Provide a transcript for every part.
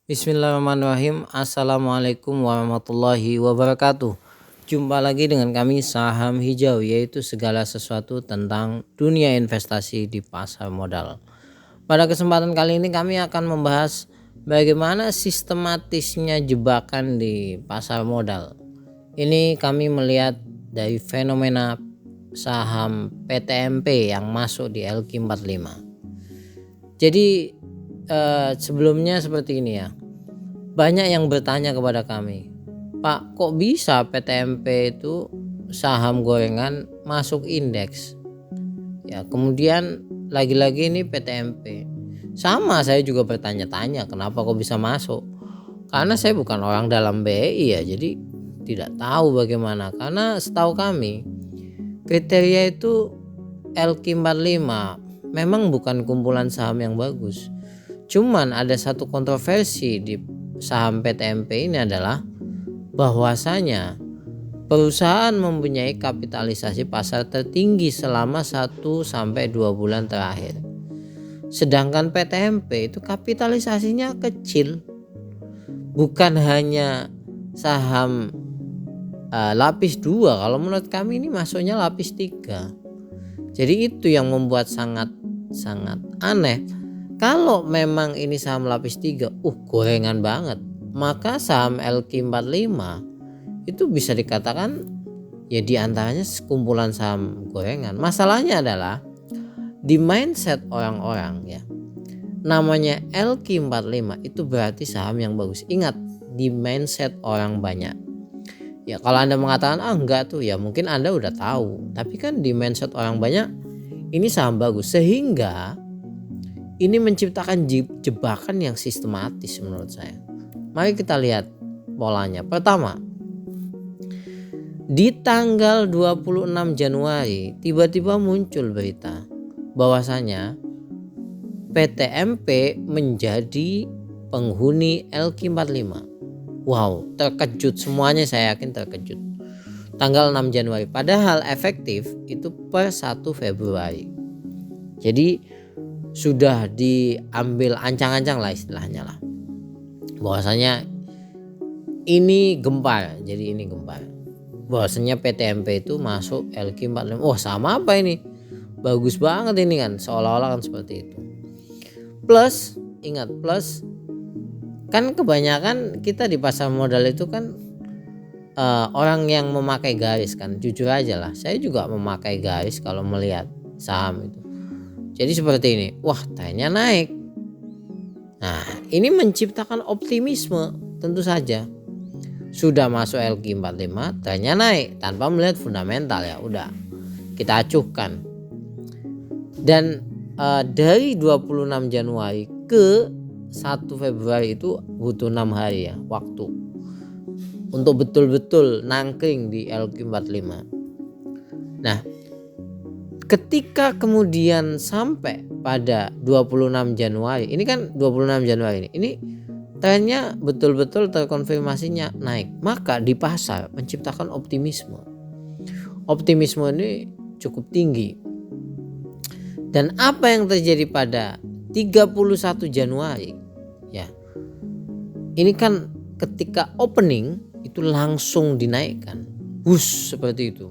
Bismillahirrahmanirrahim. Assalamualaikum warahmatullahi wabarakatuh. Jumpa lagi dengan kami Saham Hijau, yaitu segala sesuatu tentang dunia investasi di pasar modal. Pada kesempatan kali ini kami akan membahas bagaimana sistematisnya jebakan di pasar modal. Ini kami melihat dari fenomena saham PTMP yang masuk di LQ45. Jadi sebelumnya seperti ini ya. Banyak yang bertanya kepada kami, Pak, kok bisa PTMP itu saham gorengan masuk indeks? Ya, kemudian lagi-lagi ini PTMP. Sama, saya juga bertanya-tanya kenapa kok bisa masuk. Karena saya bukan orang dalam BI ya, jadi tidak tahu bagaimana. Karena setahu kami kriteria itu LQ45 memang bukan kumpulan saham yang bagus. Cuman ada satu kontroversi di saham PTMP ini adalah bahwasanya perusahaan mempunyai kapitalisasi pasar tertinggi selama 1-2 bulan terakhir. Sedangkan PTMP itu kapitalisasinya kecil. Bukan hanya saham lapis 2, kalau menurut kami ini masuknya lapis 3. Jadi itu yang membuat sangat aneh. Kalau memang ini saham lapis 3, gorengan banget, maka saham LQ45 itu bisa dikatakan ya diantaranya kumpulan saham gorengan. Masalahnya adalah di mindset orang-orang ya, namanya LQ45 itu berarti saham yang bagus. Ingat, di mindset orang banyak. Ya kalau Anda mengatakan enggak tuh, ya mungkin Anda udah tahu. Tapi kan di mindset orang banyak ini saham bagus, sehingga ini menciptakan jebakan yang sistematis menurut saya. Mari kita lihat polanya. Pertama, di tanggal 26 Januari tiba-tiba muncul berita bahwasanya PTMP menjadi penghuni LQ45. Wow, terkejut semuanya, saya yakin terkejut. Tanggal 6 Januari, padahal efektif itu per 1 Februari. Jadi sudah diambil ancang-ancang lah istilahnya lah, bahwasanya ini gempar. Jadi ini gempar bahwasanya PTMP itu masuk LQ45. Sama apa ini, bagus banget ini kan, seolah-olah kan seperti itu. Plus, ingat, plus kan kebanyakan kita di pasar modal itu kan orang yang memakai garis kan. Jujur aja lah, saya juga memakai garis kalau melihat saham itu. Jadi seperti ini, trennya naik. Nah, ini menciptakan optimisme tentu saja. Sudah masuk LQ45, trennya naik tanpa melihat fundamental, ya udah kita acuhkan. Dan dari 26 Januari ke 1 Februari itu butuh 6 hari ya waktu untuk betul-betul nangkring di LQ45. Nah, ketika kemudian sampai pada 26 Januari, ini kan 26 Januari ini trennya betul-betul terkonfirmasinya naik, maka di pasar menciptakan optimisme. Optimisme ini cukup tinggi. Dan apa yang terjadi pada 31 Januari ya, ini kan ketika opening itu langsung dinaikkan, seperti itu.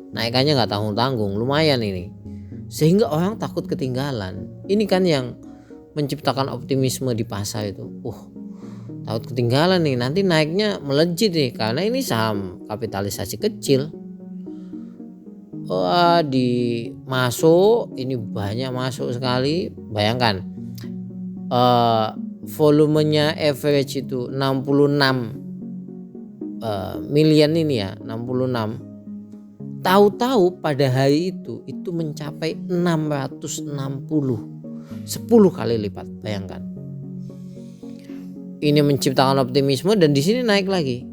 Naikannya nggak tanggung-tanggung, lumayan ini, sehingga orang takut ketinggalan. Ini kan yang menciptakan optimisme di pasar itu. Takut ketinggalan nih, nanti naiknya melejit nih, karena ini saham kapitalisasi kecil. Ini banyak masuk sekali. Bayangkan volumenya average itu 66 million ini ya, 66. Tahu-tahu pada hari itu mencapai 660, 10 kali lipat. Bayangkan. Ini menciptakan optimisme dan di sini naik lagi.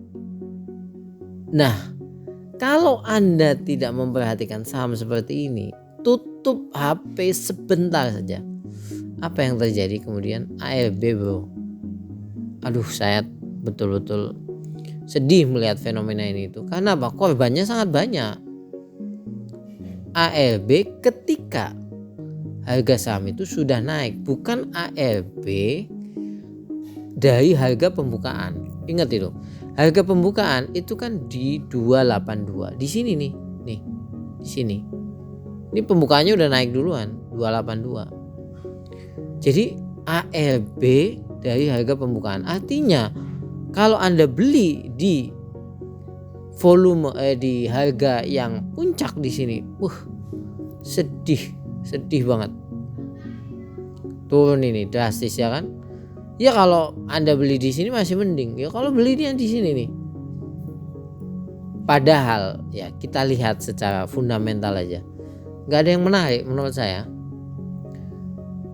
Nah, kalau Anda tidak memperhatikan saham seperti ini, tutup HP sebentar saja. Apa yang terjadi kemudian? ARB, bro. Saya betul-betul sedih melihat fenomena ini itu. Karena apa? Korbannya sangat banyak. ARB ketika harga saham itu sudah naik, bukan ARB dari harga pembukaan. Ingat itu. Harga pembukaan itu kan di 282. Di sini nih. Nih. Di sini. Ini pembukaannya udah naik duluan, 282. Jadi ARB dari harga pembukaan. Artinya kalau Anda beli di volume di harga yang puncak di sini, sedih banget. Turun ini drastis ya kan? Ya kalau Anda beli di sini masih mending. Ya kalau beli yang di sini nih. Padahal ya kita lihat secara fundamental aja. Gak ada yang menarik menurut saya.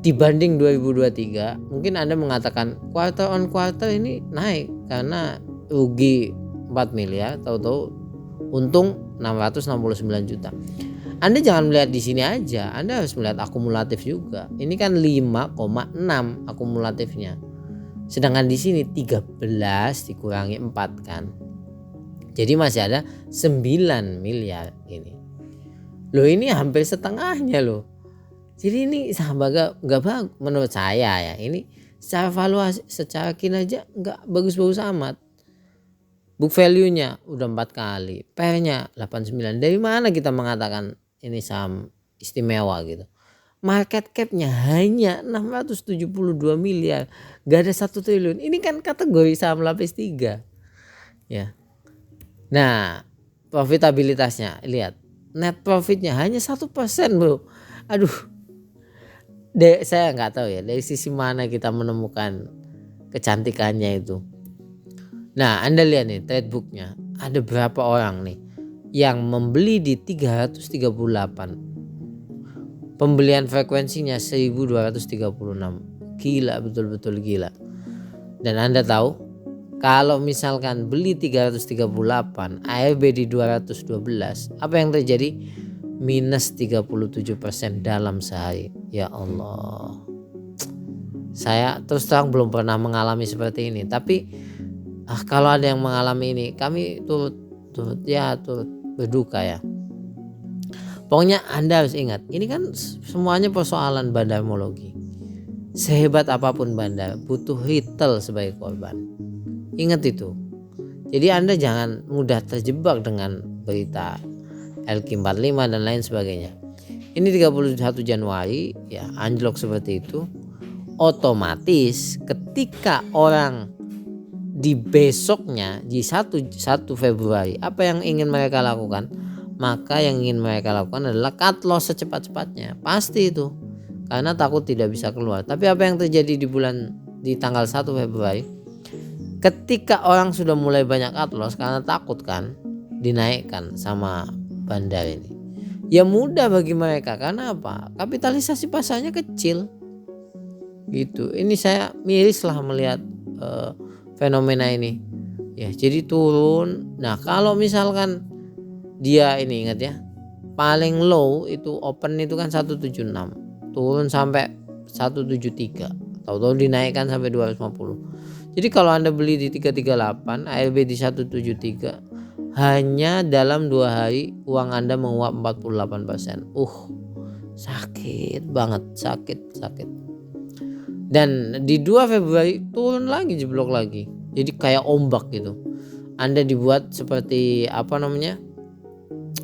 Dibanding 2023, mungkin Anda mengatakan quarter on quarter ini naik karena rugi 4 miliar, tahu-tahu untung 669 juta. Anda jangan melihat di sini aja, Anda harus melihat akumulatif juga. Ini kan 5,6 akumulatifnya. Sedangkan di sini 13 dikurangi 4 kan. Jadi masih ada 9 miliar ini. Loh ini hampir setengahnya loh. Jadi ini sahabat gak bagus menurut saya ya. Ini secara valuasi, secara kinerja gak bagus-bagus amat. Book value-nya udah 4 kali, PER-nya 89. Dari mana kita mengatakan ini saham istimewa gitu? Market cap-nya hanya 672 miliar. Gak ada 1 triliun. Ini kan kategori saham lapis 3. Ya. Nah, profitabilitasnya lihat. Net profitnya hanya 1% bro. Aduh. Saya nggak tahu ya dari sisi mana kita menemukan kecantikannya itu. Nah Anda lihat nih trade booknya. Ada berapa orang nih yang membeli di 338. Pembelian frekuensinya 1236. Gila, betul-betul gila. Dan Anda tahu kalau misalkan beli 338, ARB di 212, apa yang terjadi? Minus 37% dalam sehari. Ya Allah. Saya terus terang belum pernah mengalami seperti ini. Tapi kalau ada yang mengalami ini, kami turut berduka ya. Pokoknya Anda harus ingat, ini kan semuanya persoalan bandarmologi. Sehebat apapun bandar, butuh retail sebagai korban. Ingat itu. Jadi Anda jangan mudah terjebak dengan berita LQ45 dan lain sebagainya. Ini 31 Januari ya anjlok seperti itu. Otomatis ketika orang di besoknya di 1 Februari apa yang ingin mereka lakukan? Maka yang ingin mereka lakukan adalah cut loss secepat-cepatnya. Pasti itu. Karena takut tidak bisa keluar. Tapi apa yang terjadi di tanggal 1 Februari? Ketika orang sudah mulai banyak cut loss karena takut kan dinaikkan sama bandar ini, ya mudah bagi mereka. Karena apa? Kapitalisasi pasarnya kecil gitu. Ini saya miris lah melihat fenomena ini ya. Jadi turun. Nah kalau misalkan dia ini ingat ya, paling low itu open itu kan 176, turun sampai 173, tahu-tahu dinaikkan sampai 250. Jadi kalau Anda beli di 338, ARB di 173, hanya dalam 2 hari uang Anda menguap 48%. Sakit banget, sakit. Dan di 2 Februari turun lagi, jeblok lagi. Jadi kayak ombak gitu. Anda dibuat seperti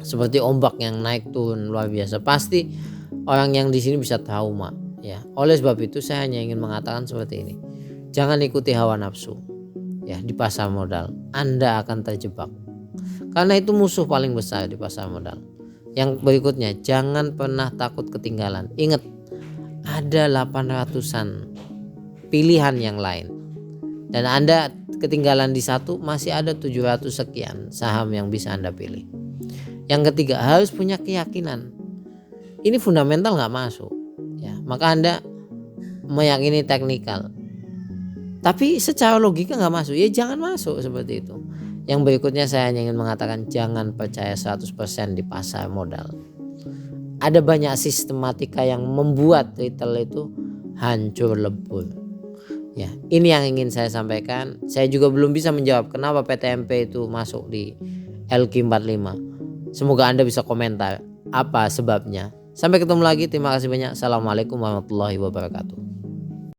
seperti ombak yang naik turun luar biasa. Pasti orang yang di sini bisa trauma ya. Oleh sebab itu saya hanya ingin mengatakan seperti ini. Jangan ikuti hawa nafsu ya di pasar modal. Anda akan terjebak. Karena itu musuh paling besar di pasar modal. Yang berikutnya, jangan pernah takut ketinggalan. Ingat, ada 800-an pilihan yang lain. Dan Anda ketinggalan di satu, masih ada 700 sekian saham yang bisa Anda pilih. Yang ketiga, harus punya keyakinan. Ini fundamental nggak masuk. Ya, maka Anda meyakini teknikal. Tapi secara logika nggak masuk. Ya jangan masuk seperti itu. Yang berikutnya saya hanya ingin mengatakan jangan percaya 100% di pasar modal. Ada banyak sistematika yang membuat retail itu hancur lebur. Ya, ini yang ingin saya sampaikan. Saya juga belum bisa menjawab kenapa PTMP itu masuk di LQ45. Semoga Anda bisa komentar apa sebabnya. Sampai ketemu lagi. Terima kasih banyak. Assalamualaikum warahmatullahi wabarakatuh.